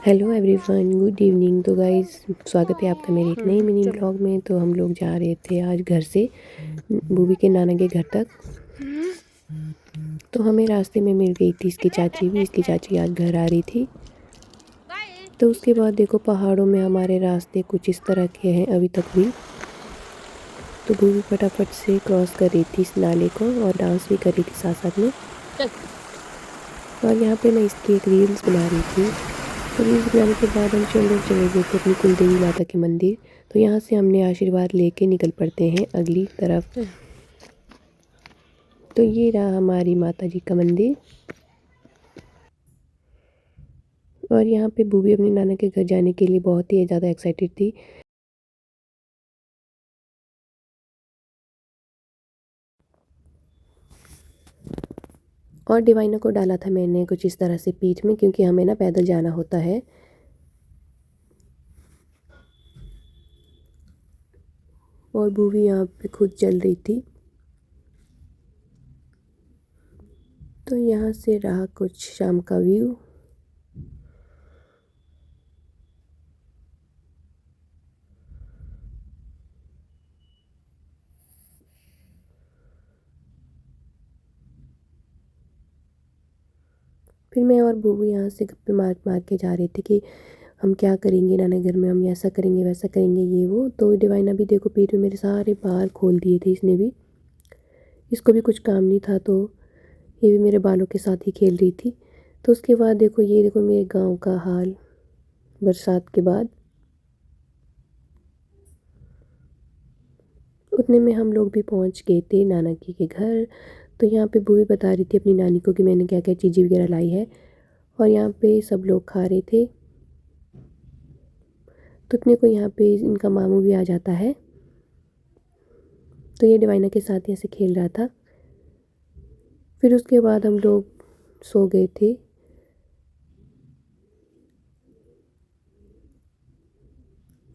Hello everyone, good evening. तो guys, स्वागत है आपका मेरे एक नई मिनी ब्लॉग में। तो हम लोग जा रहे थे आज घर से बूबी के नाना के घर तक। तो हमें रास्ते में मिल गई थी इसकी चाची भी। इसकी चाची आज घर आ रही थी। तो उसके बाद देखो, पहाड़ों में हमारे रास्ते कुछ इस तरह के हैं अभी तक भी। तो बूबी फटाफट से क्रॉस कर रही थी इस नाले को और डांस भी कर रही थी साथ साथ में। और यहाँ पे मैं इसकी एक रील्स बना रही थी। तो रील्स बनाने के बाद हम लोग चले गए थे अपनी कुलदेवी माता के मंदिर। तो यहाँ से हमने आशीर्वाद लेके निकल पड़ते हैं अगली तरफ। तो ये रहा हमारी माता जी का मंदिर। और यहाँ पे बूबी अपने नाना के घर जाने के लिए बहुत ही ज़्यादा एक्साइटेड थी। और डिवाइना को डाला था मैंने कुछ इस तरह से पीठ में, क्योंकि हमें ना पैदल जाना होता है। और बूबी यहाँ पे खुद चल रही थी। तो यहाँ से रहा कुछ शाम का व्यू। फिर मैं और बूबू यहाँ से गप्पे मार मार के जा रहे थे कि हम क्या करेंगे नाना घर में, हम ऐसा करेंगे वैसा करेंगे ये वो। तो डिवाइना भी देखो, पेट में मेरे सारे बाल खोल दिए थे इसने भी। इसको भी कुछ काम नहीं था, तो ये भी मेरे बालों के साथ ही खेल रही थी। तो उसके बाद देखो, ये देखो मेरे गांव का हाल बरसात के बाद। उतने में हम लोग भी पहुंच गए थे नाना की के घर। तो यहाँ पे बूबी बता रही थी अपनी नानी को कि मैंने क्या क्या चीज़ें वगैरह लाई है। और यहाँ पे सब लोग खा रहे थे। तो इतने को यहाँ पे इनका मामू भी आ जाता है। तो ये डिवाइना के साथ ऐसे खेल रहा था। फिर उसके बाद हम लोग सो गए थे।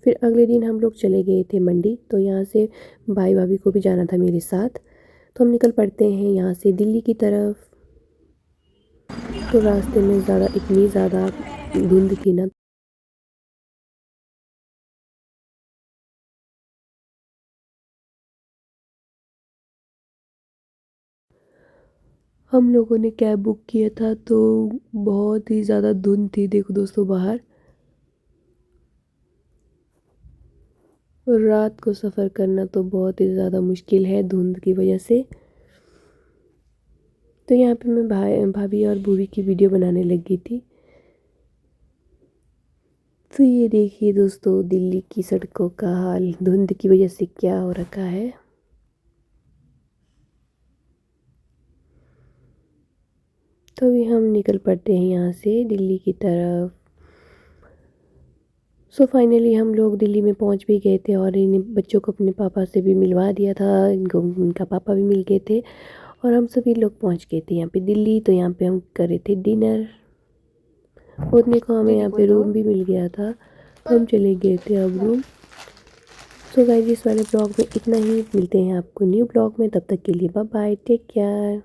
फिर अगले दिन हम लोग चले गए थे मंडी। तो यहाँ से भाई भाभी को भी जाना था मेरे साथ। तो हम निकल पड़ते हैं यहाँ से दिल्ली की तरफ। तो रास्ते में इतनी ज़्यादा धुंध थी ना। हम लोगों ने कैब बुक किया था, तो बहुत ही ज़्यादा धुंध थी देखो दोस्तों बाहर। और रात को सफ़र करना तो बहुत ही ज़्यादा मुश्किल है धुंध की वजह से। तो यहाँ पे मैं भाभी और बूबी की वीडियो बनाने लगी थी। तो ये देखिए दोस्तों, दिल्ली की सड़कों का हाल धुंध की वजह से क्या हो रखा है। तो अभी हम निकल पड़ते हैं यहाँ से दिल्ली की तरफ। सो फाइनली हम लोग दिल्ली में पहुँच भी गए थे। और इन बच्चों को अपने पापा से भी मिलवा दिया था। इनको उनका पापा भी मिल गए थे। और हम सभी लोग पहुँच गए थे यहाँ पे दिल्ली। तो यहाँ पे हम कर रहे थे डिनर। उतने को हमें यहाँ पे रूम भी मिल गया था। तो हम चले गए थे अब रूम। सो गाइस, इस वाले ब्लॉग में इतना ही। मिलते हैं आपको न्यू ब्लॉग में, तब तक के लिए बाय बाय, टेक केयर।